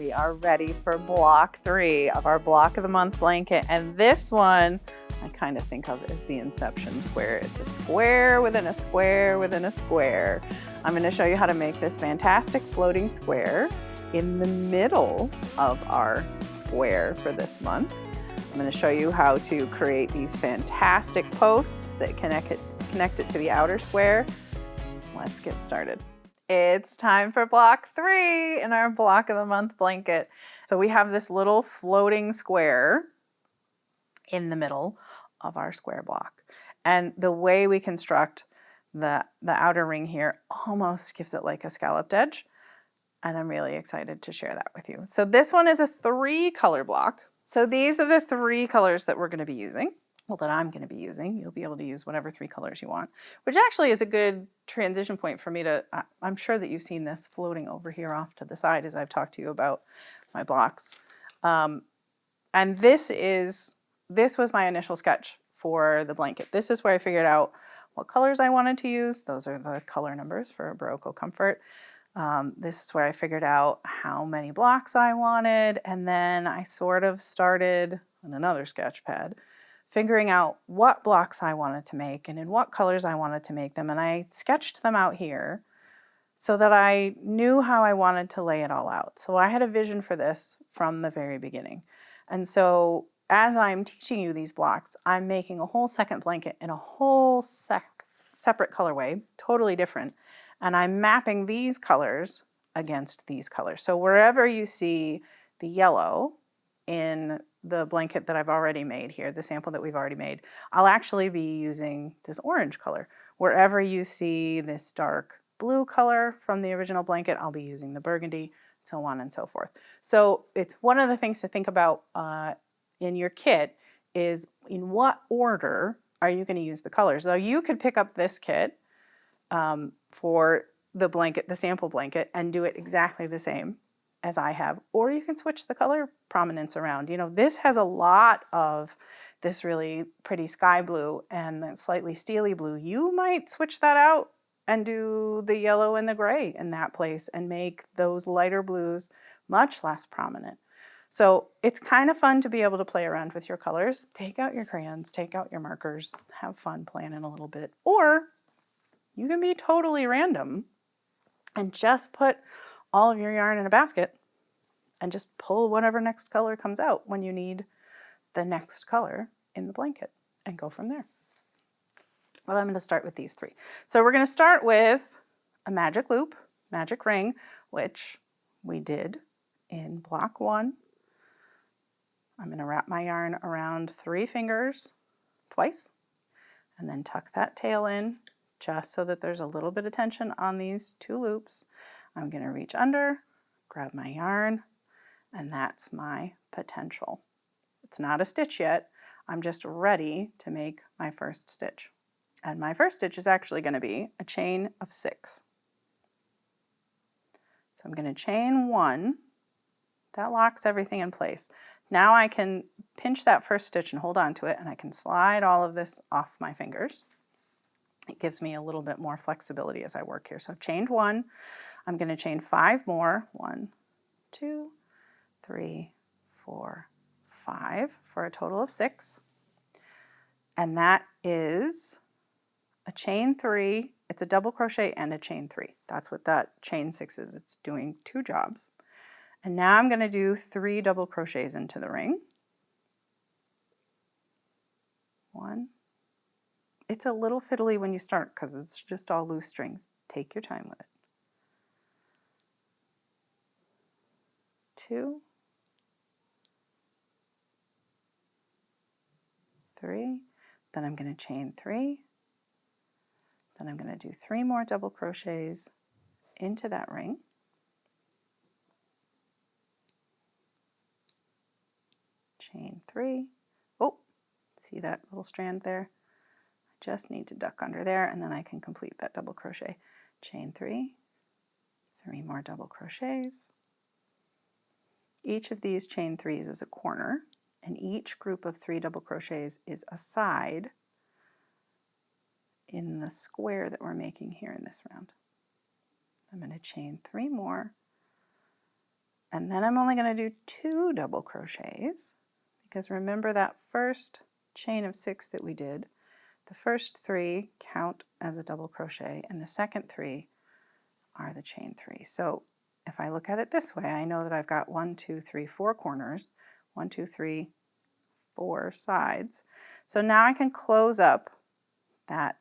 we are ready for block 3 of our block of the month blanket. And this one I kind of think of as the Inception square. It's a square within a square within a square. I'm going to show you how to make this fantastic floating square in the middle of our square for this month. I'm going to show you how to create these fantastic posts that connect it to the outer square. Let's get started. It's time for block 3 in our block of the month blanket. So we have this little floating square in the middle of our square block. And the way we construct the outer ring here almost gives it like a scalloped edge. And I'm really excited to share that with you. So this one is a 3-color block. So these are the 3 colors that we're going to be using. Well, that I'm going to be using. You'll be able to use whatever 3 colors you want, which actually is a good transition point for me to, I'm sure that you've seen this floating over here off to the side as I've talked to you about my blocks. And this was my initial sketch for the blanket. This is where I figured out what colors I wanted to use. Those are the color numbers for Barocco Comfort. This is where I figured out how many blocks I wanted. And then I sort of started on another sketch pad figuring out what blocks I wanted to make and in what colors I wanted to make them. And I sketched them out here so that I knew how I wanted to lay it all out. So I had a vision for this from the very beginning. And so as I'm teaching you these blocks, I'm making a whole second blanket in a whole separate colorway, totally different. And I'm mapping these colors against these colors. So wherever you see the yellow in the blanket that I've already made here, the sample that we've already made, I'll actually be using this orange color. Wherever you see this dark blue color from the original blanket, I'll be using the burgundy, so on and so forth. So it's one of the things to think about in your kit is in what order are you going to use the colors. Now you could pick up this kit for the blanket, the sample blanket, and do it exactly the same as I have, or you can switch the color prominence around. You know, this has a lot of this really pretty sky blue and that slightly steely blue. You might switch that out and do the yellow and the gray in that place and make those lighter blues much less prominent. So it's kind of fun to be able to play around with your colors. Take out your crayons, take out your markers, have fun planning a little bit. Or you can be totally random and just put all of your yarn in a basket and just pull whatever next color comes out when you need the next color in the blanket and go from there. Well, I'm going to start with these 3. So we're going to start with a magic loop, magic ring, which we did in block 1. I'm going to wrap my yarn around 3 fingers twice and then tuck that tail in just so that there's a little bit of tension on these 2 loops. I'm going to reach under, grab my yarn, and that's my potential. It's not a stitch yet. I'm just ready to make my first stitch. And my first stitch is actually going to be a chain of 6. So I'm going to chain 1. That locks everything in place. Now I can pinch that first stitch and hold on to it, and I can slide all of this off my fingers. It gives me a little bit more flexibility as I work here. So I've chained 1. I'm going to chain 5 more. 1, 2, 3, 4, 5 for a total of 6. And that is a chain 3. It's a double crochet and a chain 3. That's what that chain 6 is. It's doing 2 jobs. And now I'm going to do 3 double crochets into the ring. 1. It's a little fiddly when you start because it's just all loose string. Take your time with it. 2, 3, then I'm going to chain 3, then I'm going to do 3 more double crochets into that ring. Chain 3. Oh, see that little strand there? I just need to duck under there and then I can complete that double crochet. Chain 3, 3 more double crochets. Each of these chain 3s is a corner, and each group of 3 double crochets is a side in the square that we're making here in this round. I'm going to chain 3 more, And then I'm only going to do 2 double crochets, because remember that first chain of 6 that we did, the first 3 count as a double crochet and the second 3 are the chain 3. So if I look at it this way, I know that I've got 1, 2, 3, 4 corners, 1, 2, 3, 4 sides. So now I can close up that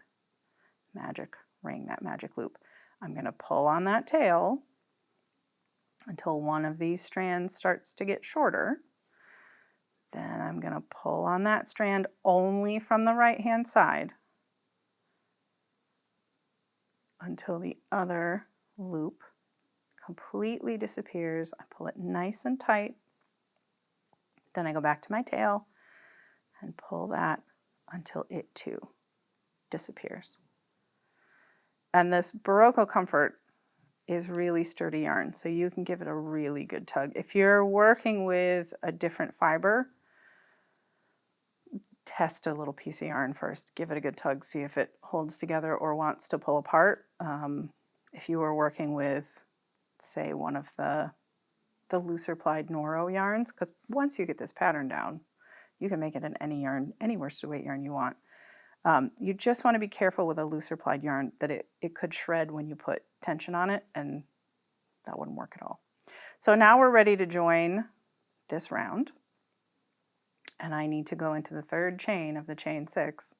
magic ring, that magic loop. I'm going to pull on that tail until one of these strands starts to get shorter. Then I'm going to pull on that strand only from the right hand side until the other loop completely disappears. I pull it nice and tight. Then I go back to my tail and pull that until it too disappears. And this Barocco Comfort is really sturdy yarn, so you can give it a really good tug. If you're working with a different fiber, test a little piece of yarn first. Give it a good tug, see if it holds together or wants to pull apart. If you were working with, say, one of the looser plied Noro yarns, because once you get this pattern down, you can make it in any yarn, any worsted weight yarn you want. You just want to be careful with a looser plied yarn that it could shred when you put tension on it, and that wouldn't work at all. So now we're ready to join this round, and I need to go into the 3rd chain of the chain 6.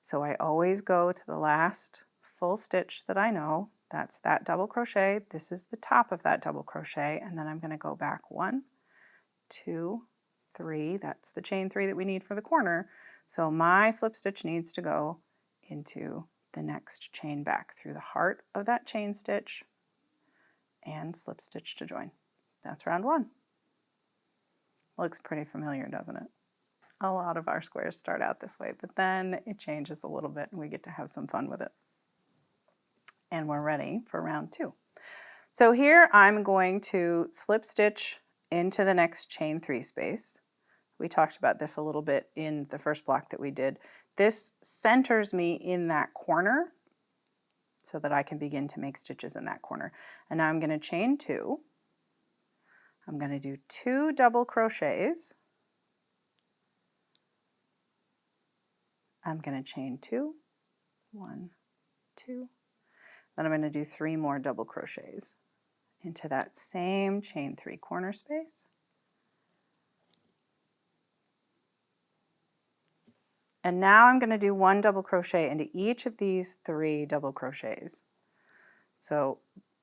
So I always go to the last full stitch that I know. That's that double crochet. This is the top of that double crochet, and then I'm going to go back 1, 2, 3. That's the chain 3 that we need for the corner. So my slip stitch needs to go into the next chain back through the heart of that chain stitch and slip stitch to join. That's round 1. Looks pretty familiar, doesn't it? A lot of our squares start out this way, but then it changes a little bit and we get to have some fun with it. And we're ready for round 2. So here I'm going to slip stitch into the next chain 3 space. We talked about this a little bit in the first block that we did. This centers me in that corner so that I can begin to make stitches in that corner. And now I'm going to chain 2. I'm going to do 2 double crochets. I'm going to chain 2, 1, 2. Then I'm going to do 3 more double crochets into that same chain 3 corner space. And now I'm going to do 1 double crochet into each of these 3 double crochets. So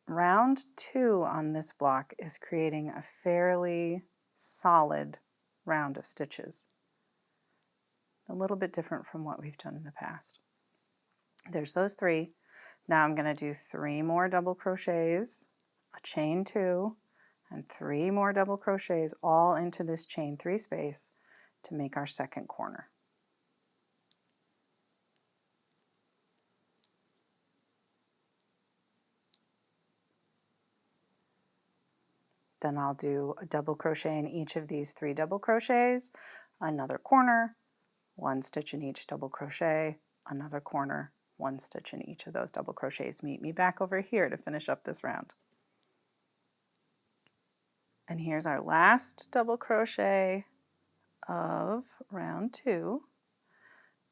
round 2 on this block is creating a fairly solid round of stitches. A little bit different from what we've done in the past. There's those 3. Now I'm going to do 3 more double crochets, a chain 2, and 3 more double crochets all into this chain 3 space to make our second corner. Then I'll do a double crochet in each of these 3 double crochets, another corner, 1 stitch in each double crochet, another corner, 1 stitch in each of those double crochets. Meet me back over here to finish up this round. And here's our last double crochet of round 2.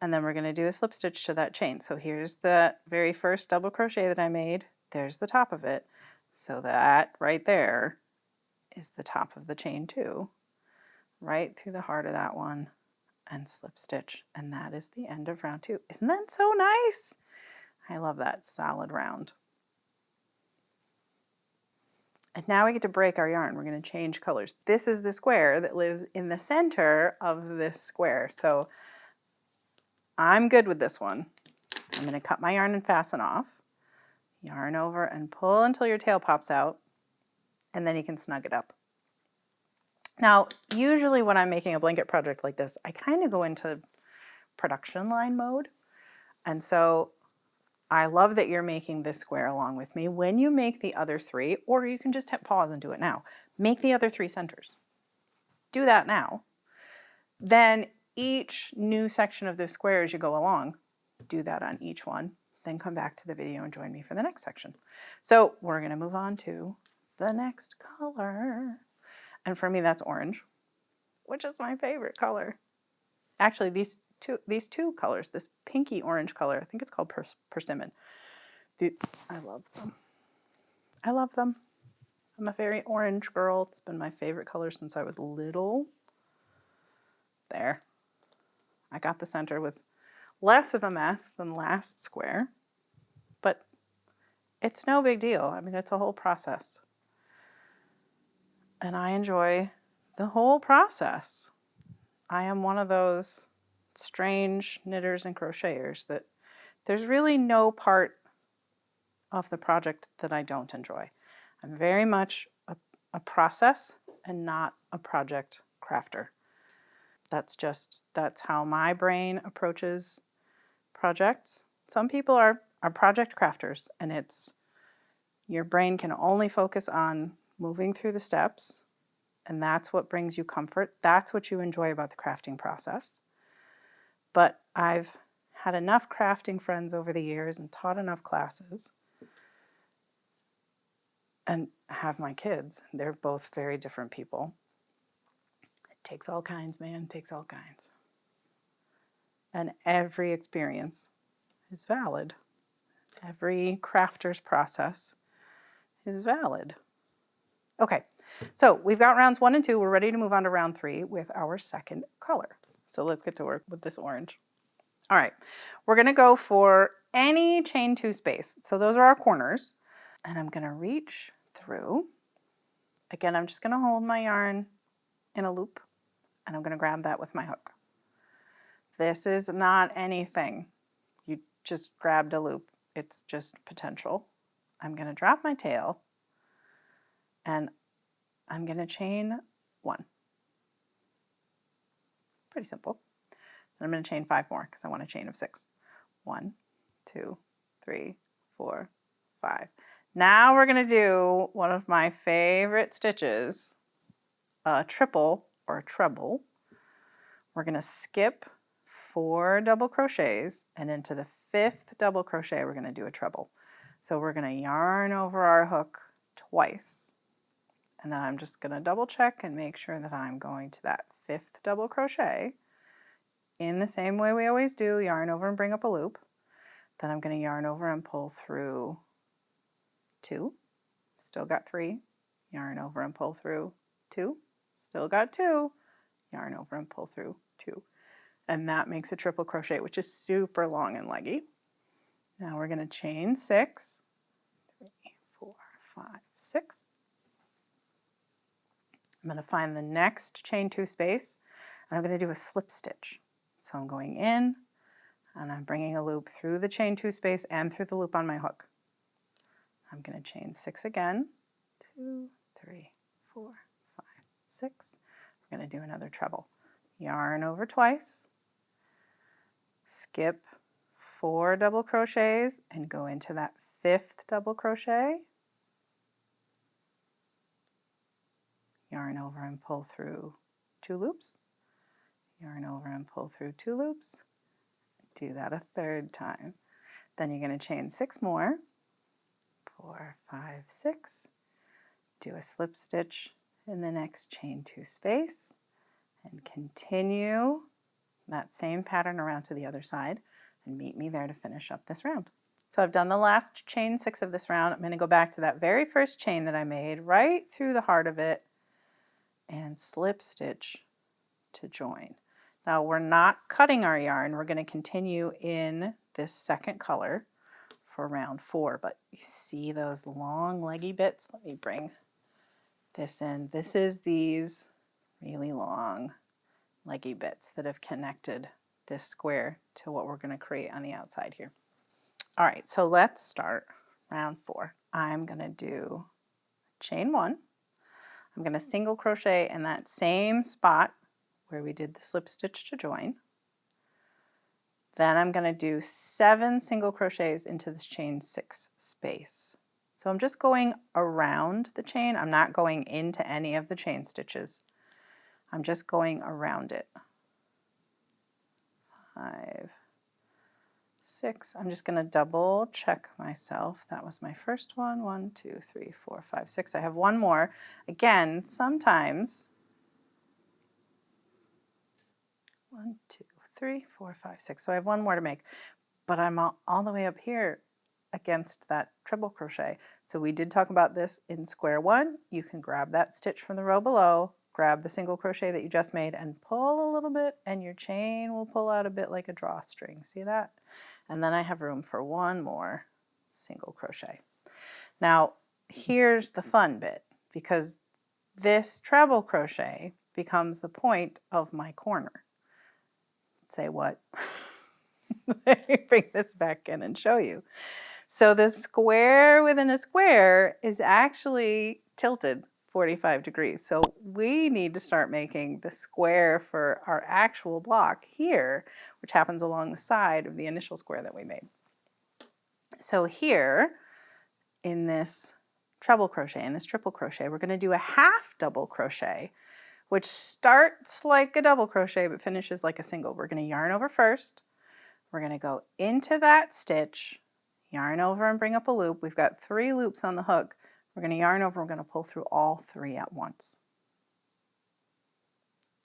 And then we're going to do a slip stitch to that chain. So here's the very first double crochet that I made. There's the top of it. So that right there is the top of the chain 2, right through the heart of that one, and slip stitch, and that is the end of round 2. Isn't that so nice? I love that solid round. And now we get to break our yarn. We're going to change colors. This is the square that lives in the center of this square, so I'm good with this one. I'm going to cut my yarn and fasten off, yarn over and pull until your tail pops out, and then you can snug it up. Now, usually when I'm making a blanket project like this, I kind of go into production line mode. And so I love that you're making this square along with me. When you make the other 3, or you can just hit pause and do it now, make the other 3 centers. Do that now. Then each new section of this square as you go along, do that on each one. Then come back to the video and join me for the next section. So we're going to move on to the next color. And for me, that's orange, which is my favorite color. Actually, these two colors, this pinky orange color, I think it's called persimmon. I love them. I love them. I'm a very orange girl. It's been my favorite color since I was little. There. I got the center with less of a mess than last square, but it's no big deal. I mean, it's a whole process. And I enjoy the whole process. I am one of those strange knitters and crocheters that there's really no part of the project that I don't enjoy. I'm very much a process and not a project crafter. That's how my brain approaches projects. Some people are project crafters, and it's your brain can only focus on moving through the steps, and that's what brings you comfort. That's what you enjoy about the crafting process. But I've had enough crafting friends over the years and taught enough classes and have my kids. They're both very different people. It takes all kinds, man. It takes all kinds. And every experience is valid. Every crafter's process is valid. Okay, so we've got rounds 1 and 2. We're ready to move on to round 3 with our second color. So let's get to work with this orange. All right, we're gonna go for any chain 2 space. So those are our corners. And I'm gonna reach through. Again, I'm just gonna hold my yarn in a loop, and I'm gonna grab that with my hook. This is not anything. You just grabbed a loop. It's just potential. I'm gonna drop my tail, and I'm gonna chain 1. Pretty simple. Then I'm gonna chain 5 more because I want a chain of 6. 1, 2, 3, 4, 5. Now we're gonna do one of my favorite stitches, a triple or a treble. We're gonna skip 4 double crochets, and into the 5th double crochet we're gonna do a treble. So we're gonna yarn over our hook twice, and then I'm just gonna double check and make sure that I'm going to that 5th double crochet in the same way we always do, yarn over and bring up a loop. Then I'm gonna yarn over and pull through 2, still got 3, yarn over and pull through 2, still got 2, yarn over and pull through 2. And that makes a triple crochet, which is super long and leggy. Now we're gonna chain 6, 3, 4, 5, 6. I'm gonna find the next chain 2 space, and I'm gonna do a slip stitch. So I'm going in, and I'm bringing a loop through the chain 2 space and through the loop on my hook. I'm going to chain 6 again, 2, 3, 4, 5, 6. We're going to do another treble. Yarn over twice, skip 4 double crochets and go into that 5th double crochet. Yarn over and pull through 2 loops. Yarn over and pull through 2 loops. Do that a 3rd time. Then you're going to chain 6 more. 4, 5, 6. Do a slip stitch in the next chain 2 space and continue that same pattern around to the other side and meet me there to finish up this round. So I've done the last chain 6 of this round. I'm going to go back to that very first chain that I made right through the heart of it and slip stitch to join. Now we're not cutting our yarn. We're going to continue in this second color for round 4, but you see those long leggy bits? Let me bring this in. This is these really long leggy bits that have connected this square to what we're going to create on the outside here. All right, so let's start round 4. I'm going to do chain 1. I'm going to single crochet in that same spot where we did the slip stitch to join. Then I'm going to do 7 single crochets into this chain 6 space. So I'm just going around the chain. I'm not going into any of the chain stitches. I'm just going around it. 5, 6. I'm just going to double check myself. That was my first one. 1, 2, 3, 4, 5, 6. I have one more. Again, sometimes 1, 2, 3, 4, 5, 6. So I have one more to make, but I'm all the way up here against that treble crochet. So we did talk about this in square one. You can grab that stitch from the row below, grab the single crochet that you just made and pull a little bit, and your chain will pull out a bit like a drawstring. See that? And then I have room for one more single crochet. Now here's the fun bit, because this treble crochet becomes the point of my corner. Say what? Let me bring this back in and show you. So the square within a square is actually tilted 45 degrees. So we need to start making the square for our actual block here, which happens along the side of the initial square that we made. So here in this treble crochet, in this triple crochet, we're going to do a half double crochet, which starts like a double crochet but finishes like a single. We're going to yarn over first. We're going to go into that stitch, yarn over and bring up a loop. We've got 3 loops on the hook. We're going to yarn over, we're going to pull through all 3 at once.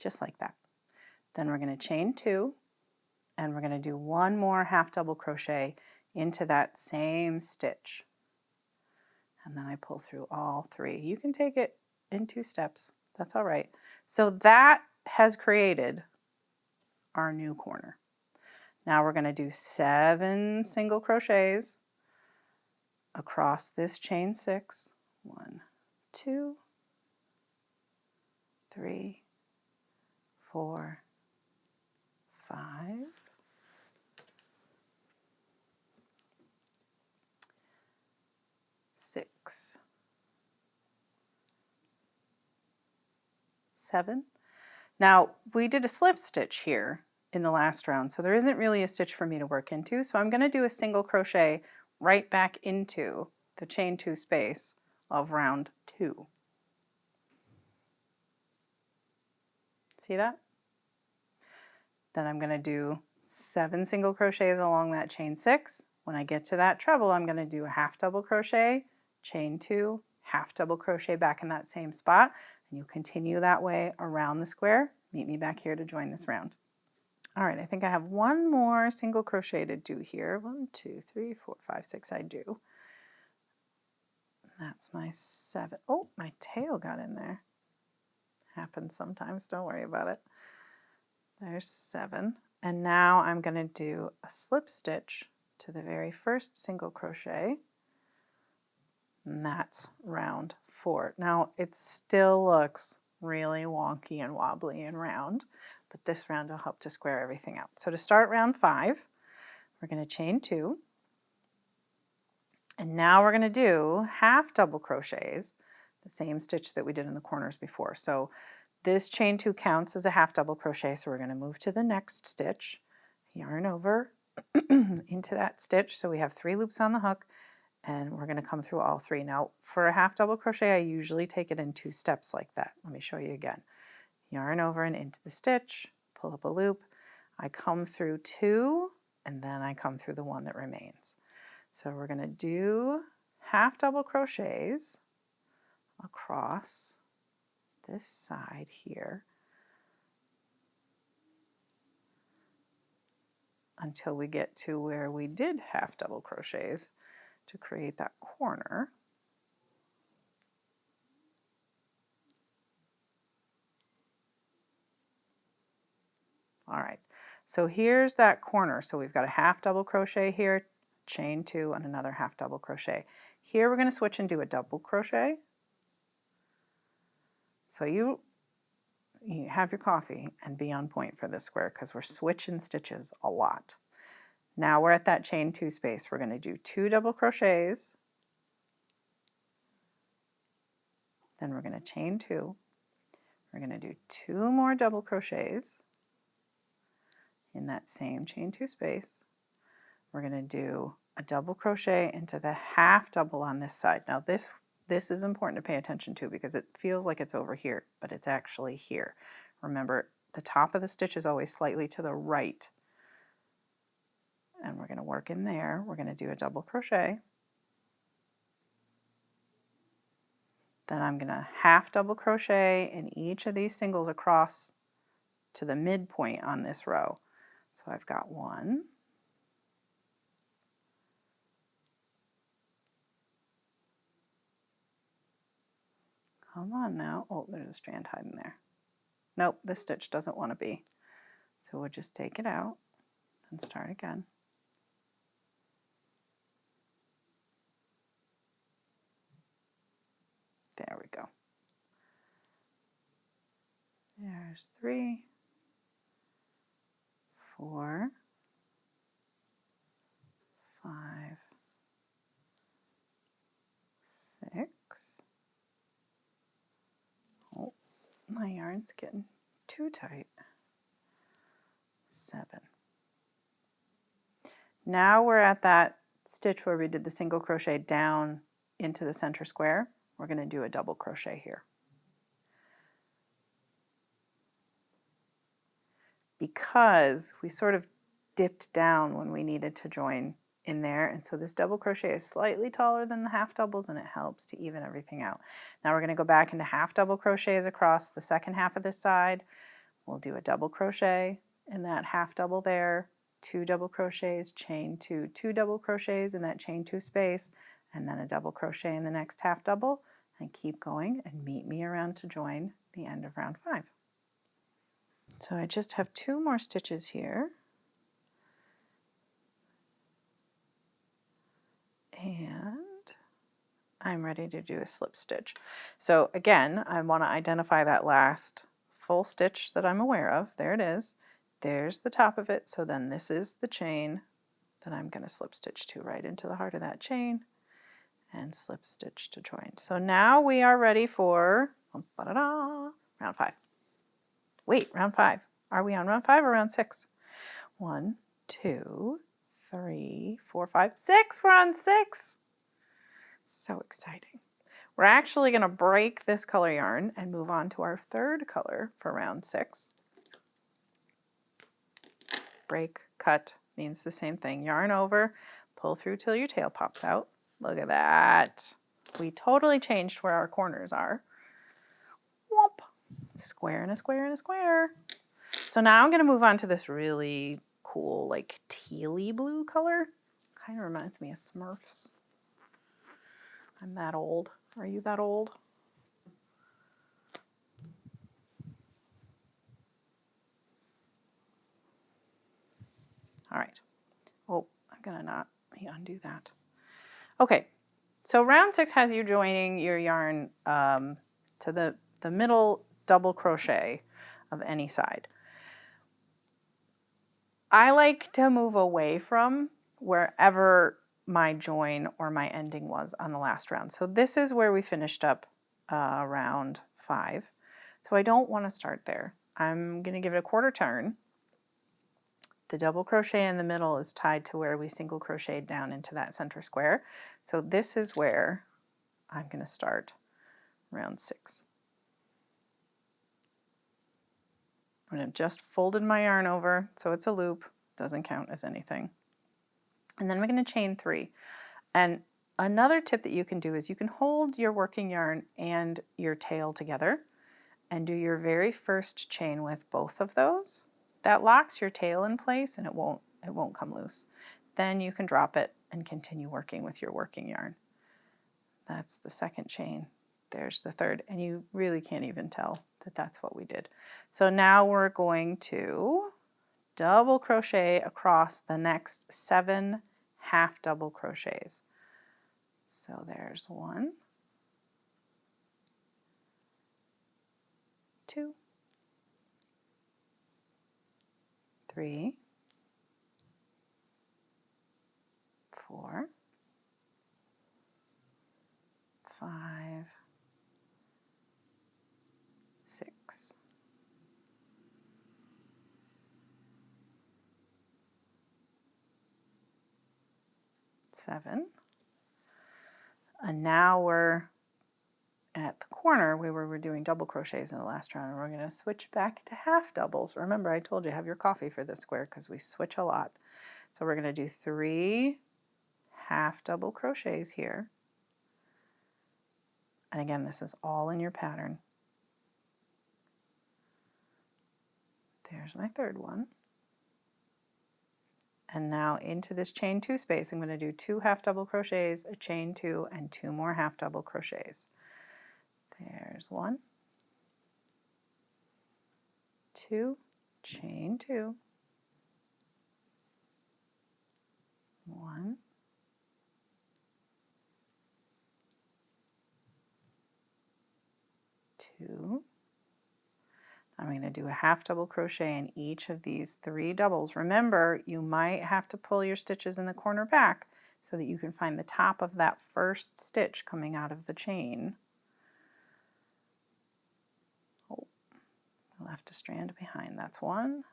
Just like that. Then we're going to chain 2, and we're going to do one more half double crochet into that same stitch. And then I pull through all 3. You can take it in 2 steps. That's all right. So that has created our new corner. Now we're going to do 7 single crochets across this chain 6. 1, 2, 3, 4, 5, 6, 7. Now we did a slip stitch here in the last round, so there isn't really a stitch for me to work into, so I'm going to do a single crochet right back into the chain 2 space of round 2. See that? Then I'm going to do 7 single crochets along that chain 6. When I get to that treble, I'm going to do a half double crochet, chain 2, half double crochet back in that same spot, and you continue that way around the square. Meet me back here to join this round. All right, I think I have one more single crochet to do here. 1, 2, 3, 4, 5, 6, I do. That's my 7. Oh, my tail got in there. Happens sometimes, don't worry about it. There's 7. And now I'm going to do a slip stitch to the very first single crochet. And that's round 4. Now it still looks really wonky and wobbly and round, but this round will help to square everything out. So to start round 5, we're going to chain 2. And now we're going to do half double crochets, the same stitch that we did in the corners before. So this chain 2 counts as a half double crochet, so we're going to move to the next stitch, yarn over into that stitch. So we have 3 loops on the hook, and we're going to come through all 3. Now for a half double crochet, I usually take it in 2 steps like that. Let me show you again. Yarn over and into the stitch, pull up a loop. I come through 2, and then I come through the one that remains. So we're going to do half double crochets across this side here until we get to where we did half double crochets to create that corner. All right, so here's that corner. So we've got a half double crochet here, chain 2, and another half double crochet. Here we're going to switch and do a double crochet. So you have your coffee and be on point for this square because we're switching stitches a lot. Now we're at that chain 2 space. We're going to do 2 double crochets. Then we're going to chain 2. We're going to do 2 more double crochets in that same chain 2 space. We're going to do a double crochet into the half double on this side. Now this is important to pay attention to because it feels like it's over here, but it's actually here. Remember, the top of the stitch is always slightly to the right and we're going to work in there. We're going to do a double crochet. Then I'm going to half double crochet in each of these singles across to the midpoint on this row. So I've got one, come on now, oh, there's a strand hiding there. Nope, this stitch doesn't want to be. So we'll just take it out and start again. There we go. There's 3, 4, 5, 6. Oh, my yarn's getting too tight. 7. Now we're at that stitch where we did the single crochet down into the center square. We're going to do a double crochet here. Because we sort of dipped down when we needed to join in there, and so this double crochet is slightly taller than the half doubles, and it helps to even everything out. Now we're going to go back into half double crochets across the second half of this side. We'll do a double crochet in that half double there, 2 double crochets, chain 2, 2 double crochets in that chain 2 space, and then a double crochet in the next half double, and keep going and meet me around to join the end of round 5. So I just have 2 more stitches here. And I'm ready to do a slip stitch. So again, I want to identify that last full stitch that I'm aware of. There it is. There's the top of it. So then this is the chain that I'm going to slip stitch to right into the heart of that chain and slip stitch to join. So now we are ready for round 5. Wait, round 5. Are we on round 5 or round 6? 1, 2, 3, 4, 5, 6. We're on 6. So exciting. We're actually going to break this color yarn and move on to our 3rd color for round 6. Break, cut means the same thing. Yarn over, pull through till your tail pops out. Look at that. We totally changed where our corners are. Whoop. Square and a square and a square. So now I'm going to move on to this really cool, like tealy blue color. Kind of reminds me of Smurfs. I'm that old. Are you that old? All right. Oh, I'm going to not undo that. Okay. So round 6 has you joining your yarn to the middle double crochet of any side. I like to move away from wherever my join or my ending was on the last round. So this is where we finished up round 5. So I don't want to start there. I'm going to give it a quarter turn. The double crochet in the middle is tied to where we single crocheted down into that center square. So this is where I'm going to start round 6. I'm going to just folded my yarn over so it's a loop, doesn't count as anything. And then we're going to chain 3. And another tip that you can do is you can hold your working yarn and your tail together and do your very first chain with both of those. That locks your tail in place and it won't come loose. Then you can drop it and continue working with your working yarn. That's the second chain. There's the third, and you really can't even tell that that's what we did. So now we're going to double crochet across the next 7 half double crochets. So there's 1, 2, 3, 4, 5, 6, 7, and now we're at the corner where we were doing double crochets in the last round, and we're going to switch back to half doubles. Remember, I told you have your coffee for this square because we switch a lot. So we're going to do 3 half double crochets here. And again, this is all in your pattern. There's my third one. And now into this chain 2 space, I'm going to do 2 half double crochets, a chain 2, and 2 more half double crochets. There's 1, 2, chain 2, 1, 2. I'm going to do a half double crochet in each of these 3 doubles. Remember, you might have to pull your stitches in the corner back so that you can find the top of that first stitch coming out of the chain. Oh, I left a strand behind. That's 1,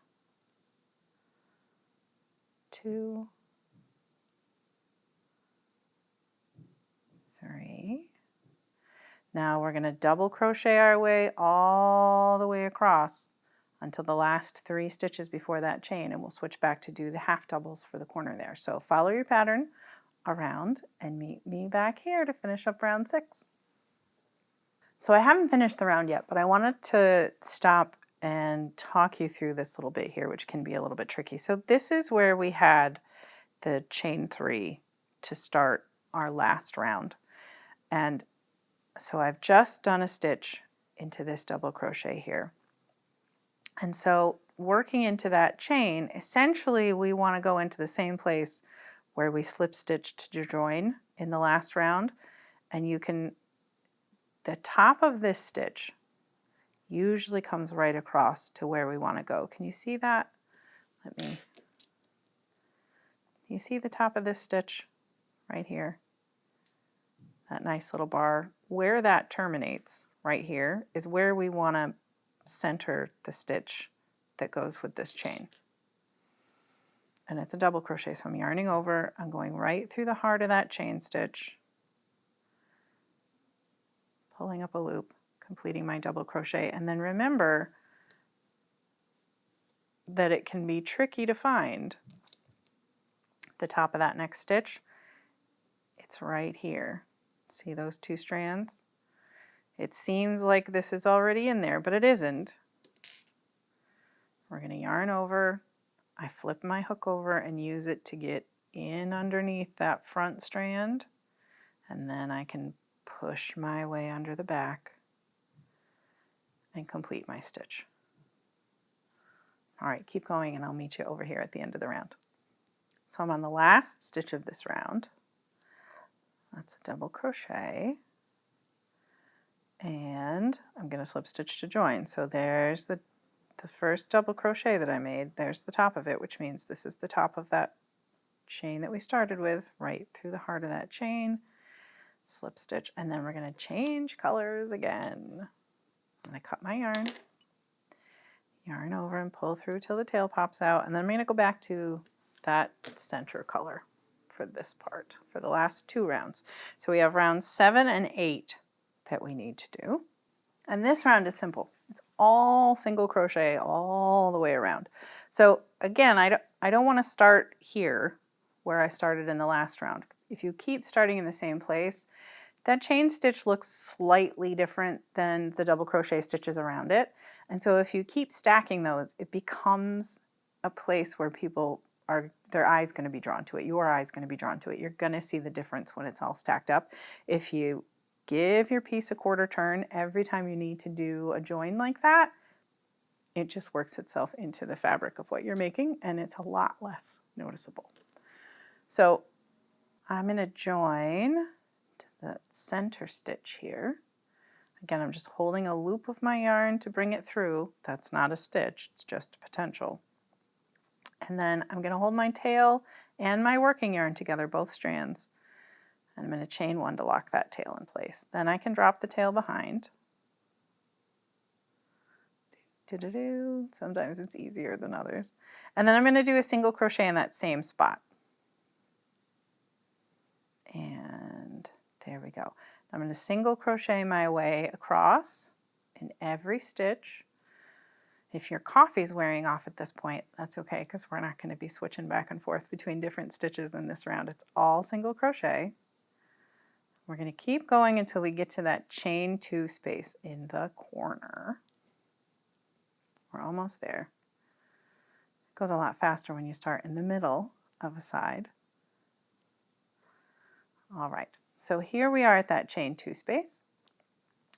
2, 3. Now we're going to double crochet our way all the way across until the last 3 stitches before that chain, and we'll switch back to do the half doubles for the corner there. So follow your pattern around and meet me back here to finish up round 6. So I haven't finished the round yet, but I wanted to stop and talk you through this little bit here, which can be a little bit tricky. So this is where we had the chain 3 to start our last round. And so I've just done a stitch into this double crochet here. And so working into that chain, essentially we want to go into the same place where we slip stitched to join in the last round. And you can, the top of this stitch usually comes right across to where we want to go. Can you see that? You see the top of this stitch right here? That nice little bar. Where that terminates right here is where we want to center the stitch that goes with this chain. And it's a double crochet, so I'm yarning over, I'm going right through the heart of that chain stitch, pulling up a loop, completing my double crochet, and then remember that it can be tricky to find the top of that next stitch. It's right here. See those 2 strands? It seems like this is already in there, but it isn't. We're going to yarn over. I flip my hook over and use it to get in underneath that front strand, and then I can push my way under the back and complete my stitch. All right, keep going and I'll meet you over here at the end of the round. So I'm on the last stitch of this round. That's a double crochet, and I'm going to slip stitch to join. So there's the first double crochet that I made. There's the top of it, which means this is the top of that chain that we started with, right through the heart of that chain, slip stitch, and then we're going to change colors again. I'm going to cut my yarn, yarn over and pull through till the tail pops out, and then I'm going to go back to that center color for this part, for the last 2 rounds. So we have rounds 7 and 8 that we need to do. And this round is simple. It's all single crochet all the way around. So again, I don't want to start here where I started in the last round. If you keep starting in the same place, that chain stitch looks slightly different than the double crochet stitches around it. And so if you keep stacking those, it becomes a place where people are, their eye's going to be drawn to it. Your eye's going to be drawn to it. You're going to see the difference when it's all stacked up. If you give your piece a quarter turn every time you need to do a join like that, it just works itself into the fabric of what you're making, and it's a lot less noticeable. So I'm going to join to the center stitch here. Again, I'm just holding a loop of my yarn to bring it through. That's not a stitch, it's just a potential. And then I'm going to hold my tail and my working yarn together, both strands. And I'm going to chain 1 to lock that tail in place. Then I can drop the tail behind. Sometimes it's easier than others. And then I'm going to do a single crochet in that same spot. And there we go. I'm going to single crochet my way across in every stitch If your coffee's wearing off at this point, that's okay, because we're not going to be switching back and forth between different stitches in this round. It's all single crochet. We're going to keep going until we get to that chain 2 space in the corner. We're almost there. It goes a lot faster when you start in the middle of a side. All right, so here we are at that chain 2 space.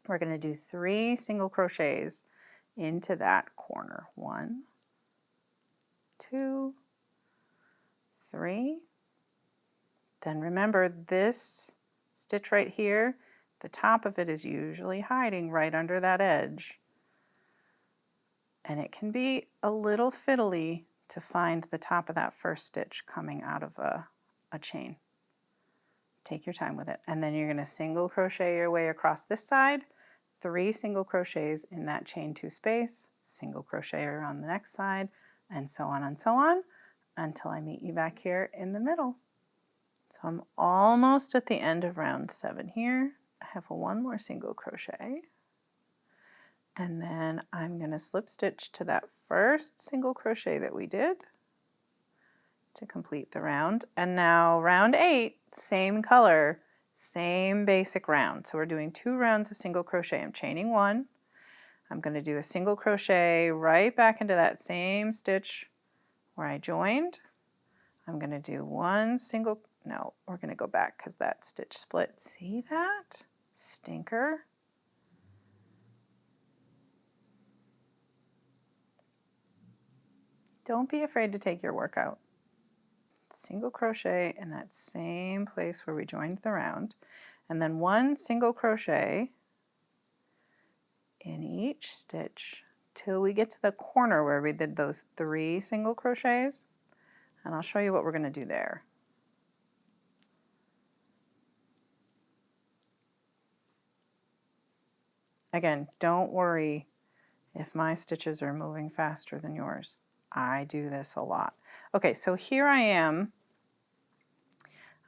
We're going to do 3 single crochets into that corner. 1, 2, 3. Then remember, this stitch right here, the top of it is usually hiding right under that edge. And it can be a little fiddly to find the top of that first stitch coming out of a chain. Take your time with it. And then you're going to single crochet your way across this side, 3 single crochets in that chain 2 space, single crochet around the next side, and so on until I meet you back here in the middle. So I'm almost at the end of round 7 here. I have 1 more single crochet, and then I'm going to slip stitch to that first single crochet that we did to complete the round. And now round 8, same color, same basic round. So we're doing 2 rounds of single crochet. I'm chaining 1. I'm going to do a single crochet right back into that same stitch where I joined. I'm going to do 1 single, no, we're going to go back because that stitch split. See that? Stinker. Don't be afraid to take your work out. Single crochet in that same place where we joined the round, and then 1 single crochet in each stitch till we get to the corner where we did those 3 single crochets, and I'll show you what we're going to do there. Again, don't worry if my stitches are moving faster than yours. I do this a lot. Okay, so here I am.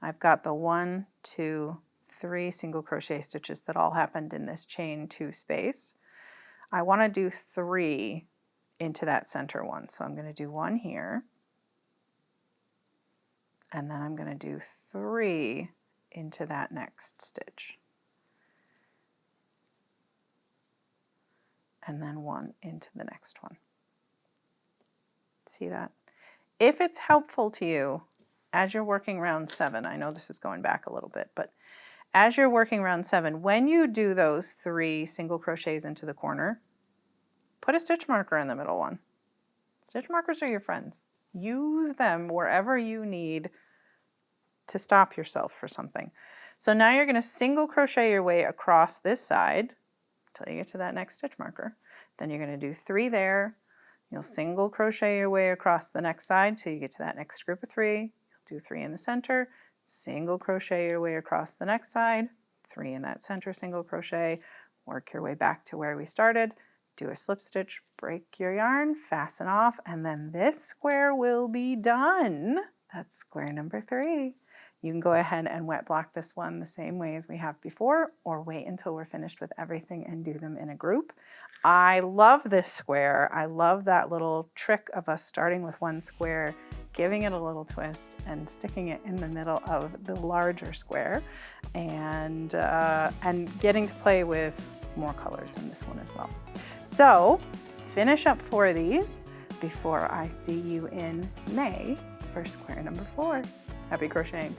I've got the 1, 2, 3 single crochet stitches that all happened in this chain 2 space. I want to do 3 into that center one. So I'm going to do 1 here, and then I'm going to do 3 into that next stitch, and then 1 into the next one. See that? If it's helpful to you, as you're working round 7, I know this is going back a little bit, but as you're working round 7, when you do those 3 single crochets into the corner, put a stitch marker in the middle one. Stitch markers are your friends. Use them wherever you need to stop yourself for something. So now you're going to single crochet your way across this side until you get to that next stitch marker. Then you're going to do 3 there. You'll single crochet your way across the next side till you get to that next group of 3. You'll do 3 in the center, single crochet your way across the next side, 3 in that center single crochet, work your way back to where we started, do a slip stitch, break your yarn, fasten off, and then this square will be done. That's square number 3. You can go ahead and wet block this one the same way as we have before, or wait until we're finished with everything and do them in a group. I love this square. I love that little trick of us starting with 1 square, giving it a little twist, and sticking it in the middle of the larger square, and getting to play with more colors in this one as well. So finish up 4 of these before I see you in May for square number 4. Happy crocheting.